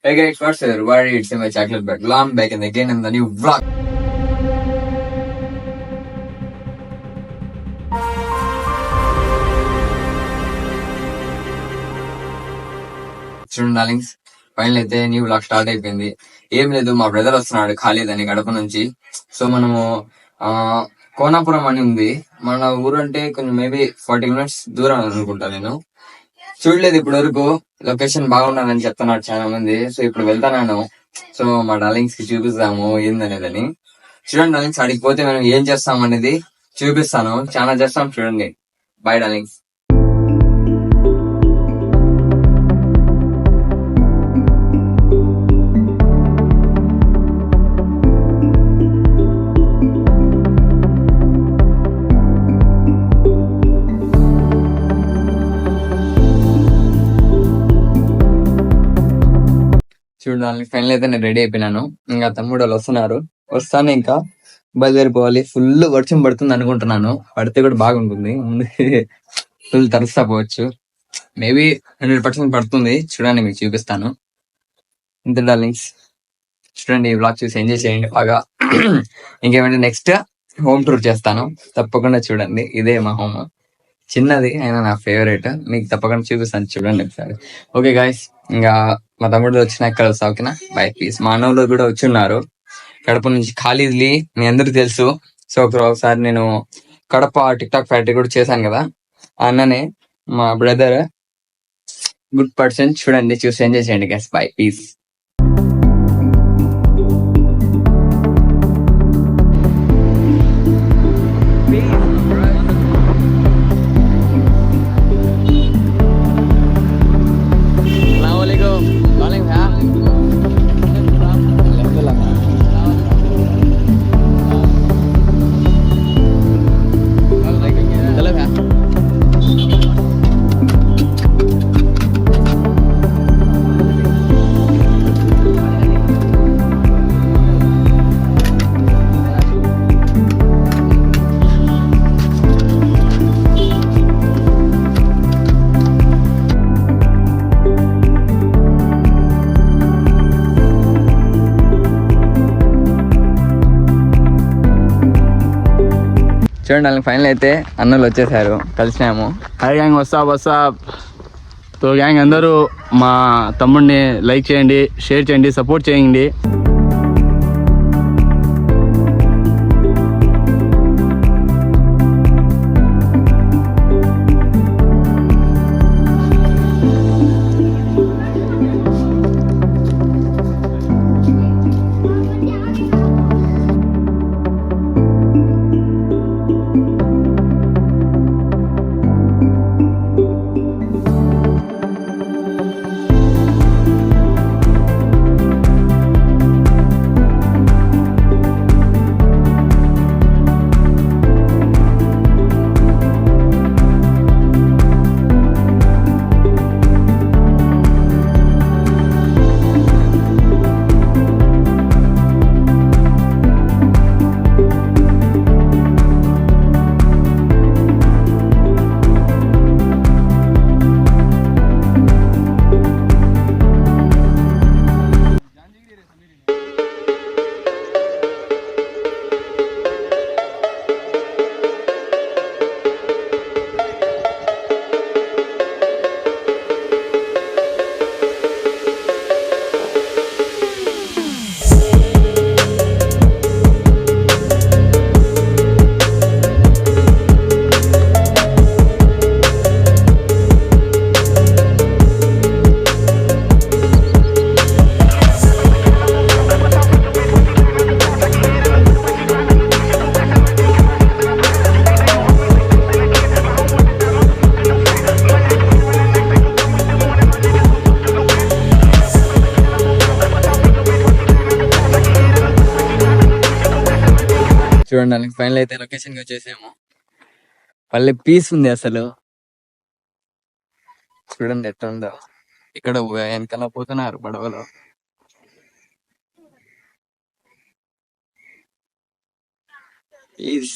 Hey guys, what's everybody? It's my chocolate bag. I'm back and again in the new vlog. చూడండి darlings, final అయితే new vlog start అయిపోయింది. ఏం లేదు, మా brother వస్తున్నాడు ఖాళీదని గడప నుంచి. సో మనము ఆ కోనాపురం అని ఉంది మన ఊరు, అంటే కొంచెం మేబీ 40 మినిట్స్ దూరం అనుకుంటా. నేను చూడలేదు ఇప్పటి వరకు, లొకేషన్ బాగున్నదని చెప్తున్నాడు చాలా మంది. సో ఇప్పుడు వెళ్తాను. సో మా డార్లింగ్స్ కి చూపిస్తాము ఏందనేదని. చూడండి డార్లింగ్స్, అడిగి పోతే మనం ఏం చేస్తాం అనేది చూపిస్తాను. చాలా చేస్తాం చూడండి. Bye darlings. చూడాలి, ఫైనల్ అయితే నేను రెడీ అయిపోయినాను. ఇంకా తమ్ముడు వాళ్ళు వస్తున్నారు, వస్తాను ఇంకా బయలుదేరిపోవాలి. ఫుల్ వర్షం పడుతుంది అనుకుంటున్నాను, పడితే కూడా బాగుంటుంది. ముందు ఫుల్ తరుస్తా పోవచ్చు, మేబీ 100% పడుతుంది. చూడండి, మీకు చూపిస్తాను. ఇంత డార్లింగ్స్, చూడండి, ఈ వ్లాగ్ చూసి ఎంజాయ్ చేయండి బాగా. ఇంకేమంటే నెక్స్ట్ హోమ్ టూర్ చేస్తాను, తప్పకుండా చూడండి. ఇదే మా హోమ్, చిన్నది అయినా నా ఫేవరెట్. మీకు తప్పకుండా చూపిస్తాను, చూడండి ఒకసారి. ఓకే గాయస్, ఇంకా మా తమ్ముడు వచ్చినాక కలుస్తా, ఓకేనా? Bye, peace. మా అన్నోళ్ళు కూడా వచ్చిన్నారు కడప నుంచి, ఖాళీది మీ అందరికి తెలుసు. సో ఒకసారి నేను కడప టిక్ టాక్ ఫ్యాక్టరీ కూడా చేశాను కదా, అన్ననే మా బ్రదర్, గుడ్ పర్సన్. చూడండి, చూసి ఎంజాయ్ చేయండి గైస్. Bye, peace. చూడండి, ఫైనల్ అయితే అన్నలు వచ్చేసారు, కలిసినాము. Hi gang, వస్తాప్. తో గ్యాంగ్ అందరూ మా తమ్ముడిని లైక్ చేయండి, షేర్ చేయండి, సపోర్ట్ చేయండి. చూడండి, ఫైనల్ అయితే లొకేషన్ కి వచ్చేసాము. పల్లె పీస్ ఉంది అసలు. చూడండి ఎట్లా ఉందో. ఇక్కడ వెనకాల పోతున్నారు పడవలో. పీస్.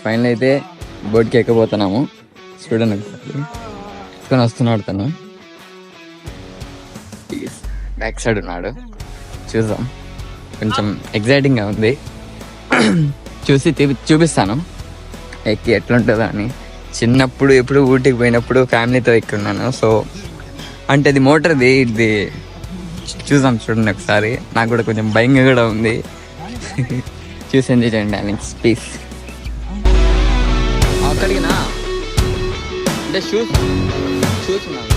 ఫైనల్ అయితే బోట్కి ఎక్కబోతున్నాము. చూడండి తీసుకొని వస్తున్నాడు తను, బ్యాక్ సైడ్ ఉన్నాడు. చూద్దాం, కొంచెం ఎగ్జైటింగ్గా ఉంది. చూసి చూపిస్తాను ఎక్కి ఎట్లుంటుందో అని. చిన్నప్పుడు ఎప్పుడు ఊటీకి పోయినప్పుడు ఫ్యామిలీతో ఎక్కున్నాను. సో అంటే ఇది మోటార్ది, ఇది చూసాం. చూడండి ఒకసారి, నాకు కూడా కొంచెం భయంగా కూడా ఉంది. చూసి ఎంజాయ్ చేయండి డార్లింగ్స్ ప్లీజ్. అక్కడికినా అంటే షూస్ ఉన్నాను.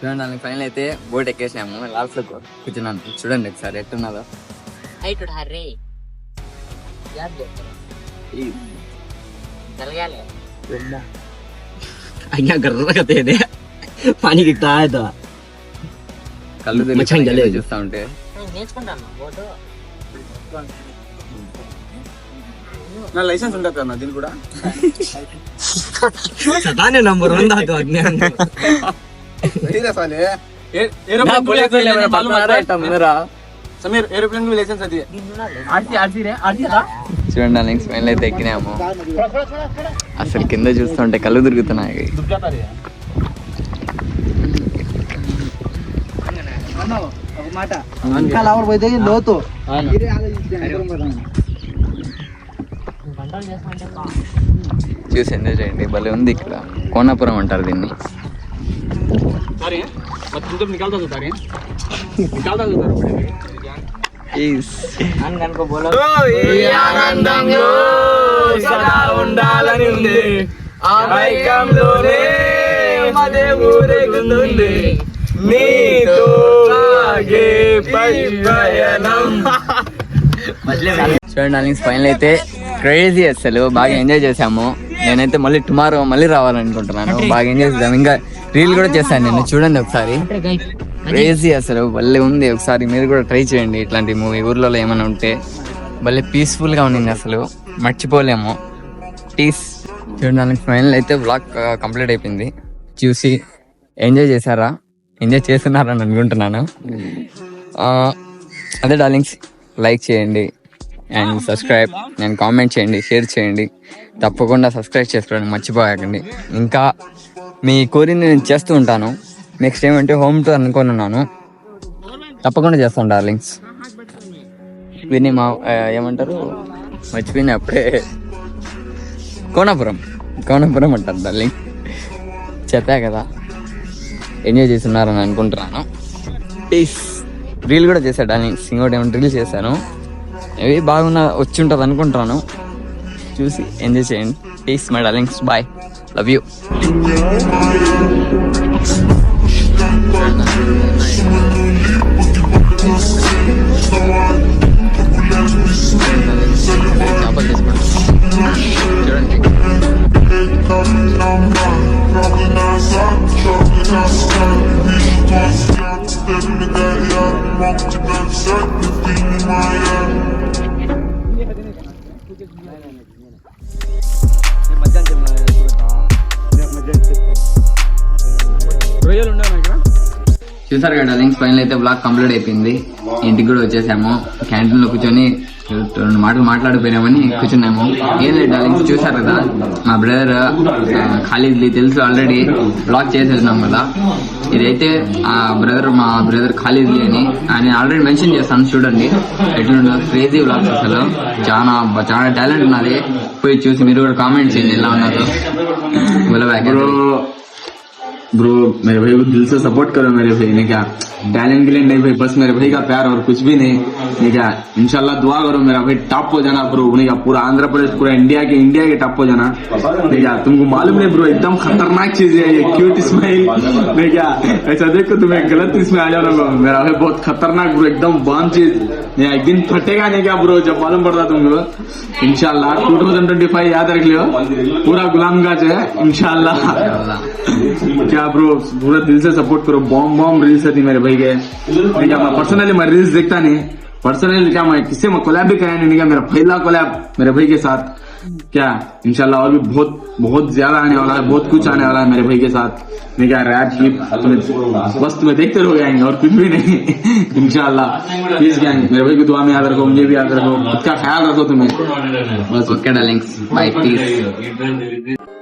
చూడండి ఫైనల్ అయితే బోట్ ఎక్కేసాము. లాస్ట్ లో కూర్చున్నాను. చూడండి ఒకసారి ఎట్టున్నదో. पानी गिरता है तो కళ్ళు చూస్తా ఉంటే నా లైసెన్స్ ఉంటుంది కదా దీని కూడా. सताने नंबर 1 दातो अज्ञान సమీర్ ఏరోప్లేన్ కి లైసెన్స్ అది. చూడండి డార్లింగ్స్ ఫైనల్ అయితే ఎక్కినాము. అసలు కింద చూస్తుంటే కళ్ళు తిరుగుతున్నాయి. లోతు చూసి ఎంజాయ్ చేయండి. భలే ఉంది. ఇక్కడ కోనాపురం అంటారు దీన్ని. ఉండాలని ఉంది ఆ మైకంలోనే మదే ఊరేగుతుంది నీతో ఆగే పయనం. చూడండి డార్లింగ్స్ ఫైనల్ అయితే క్రేజీ, అసలు బాగా ఎంజాయ్ చేసాము. నేనైతే మళ్ళీ టుమారో మళ్ళీ రావాలనుకుంటున్నాను. బాగా ఎంజాయ్ చేసాము. ఇంకా రీల్ కూడా చేశాను నేను. చూడండి ఒకసారి, క్రేజీ అసలు భలే ఉంది. ఒకసారి మీరు కూడా ట్రై చేయండి ఇట్లాంటి మూవీ ఊర్లలో ఏమైనా ఉంటే. భలే పీస్ఫుల్గా ఉండింది, అసలు మర్చిపోలేము. చూడండి ఫైనల్ అయితే వ్లాగ్ కంప్లీట్ అయిపోయింది. చూసి ఎంజాయ్ చేశారా, ఎంజాయ్ చేస్తున్నారని అనుకుంటున్నాను. అదే డార్లింగ్స్, లైక్ చేయండి అండ్ సబ్స్క్రైబ్ అండ్ కామెంట్ చేయండి, షేర్ చేయండి. తప్పకుండా సబ్స్క్రైబ్ చేసుకోండి, మర్చిపోకండి. ఇంకా మీ కోరింది నేను చేస్తూ ఉంటాను. నెక్స్ట్ ఏమంటే హోమ్ టూర్ అనుకున్నాను, తప్పకుండా చేస్తాను డార్లింగ్స్. దీన్ని మా ఏమంటారు మర్చిపోయిన అప్పుడే, కోనాపురం అంటారు డార్లింగ్. చెప్పా కదా, ఎంజాయ్ చేస్తున్నారని అనుకుంటున్నాను. ప్లీజ్ రీల్ కూడా చేశాను డార్లింగ్స్. ఇంకోటి ఏమైనా రీల్ చేశాను, అవి బాగున్నా వచ్చి ఉంటుంది అనుకుంటున్నాను. చూసి ఎంజాయ్ చేయండి please my darlings. Bye, love you. చేపలు తీసుకుంటాం చూడండి. చూసారు కదా లింక్స్, ఫైనల్ అయితే బ్లాగ్ కంప్లీట్ అయిపోయింది. ఇంటికి కూడా వచ్చేసాము. క్యాంటీన్ లో కూర్చొని 2 మాటలు మాట్లాడిపోయినామని కూర్చున్నాము. ఏం లేదు డార్లింగ్స్, చూసారు కదా మా బ్రదర్ ఖాళీద్లీ తెలుసు, ఆల్రెడీ బ్లాగ్ చేసేసినాం కదా. ఇదైతే మా బ్రదర్ ఖాళీద్లీ అని ఆయన ఆల్రెడీ మెన్షన్ చేస్తాను. చూడండి ఎట్లుండో క్రేజీ బ్లాగ్స్, అసలు చాలా టాలెంట్ ఉన్నది. పోయి చూసి మీరు కూడా కామెంట్ చేయండి ఎలా ఉన్నారు. ब्रो मेरे भाई को दिल से सपोर्ट करो मेरे भाई ने क्या टैलेंट के लिए नहीं भाई बस मेरे भाई का प्यार और कुछ भी नहीं क्या इंशाल्लाह दुआ करो मेरा भाई टॉप हो जाना ब्रो नहीं क्या पूरा आंध्र प्रदेश पूरा इंडिया के टॉप हो जाना नहीं क्या तुमको मालूम नहीं ब्रो एकदम खतरनाक चीज है ये क्यूट स्माइल नहीं क्या ऐसा देखो तुम्हें गलत इसमें आ जाओ मेरा भाई बहुत खतरनाक ब्रो एकदम बम चीज नहीं एक दिन फटेगा नहीं क्या ब्रो जब मालूम पड़ता तुमको इंशाल्लाह 2025 याद रख लियो पूरा गुलाम गाज है इंशाल्लाह क्या ब्रो पूरा दिल से सपोर्ट करो बॉम रील्स थी मेरे भाई के क्या मैं पर्सनली मैं रील्स देखता नहीं पर्सनली क्या मैं किसी में कोलैब भी कराया नहीं क्या मेरा पहला कोलैब मेरे भाई के साथ क्या इंशाल्लाह और भी बहुत ज्यादा आने वाला है बहुत कुछ आने वाला है मेरे भाई के साथ मैं क्या रैप की बस तुम्हें देखते रहो जाएंगे और कुछ भी नहीं इंशाल्लाह प्लीज क्या मेरे भाई की दुआ में याद रखो मुझे भी याद रखो खुद का ख्याल रखो तुम्हें बस ओके डार्लिंग्स बाय पीस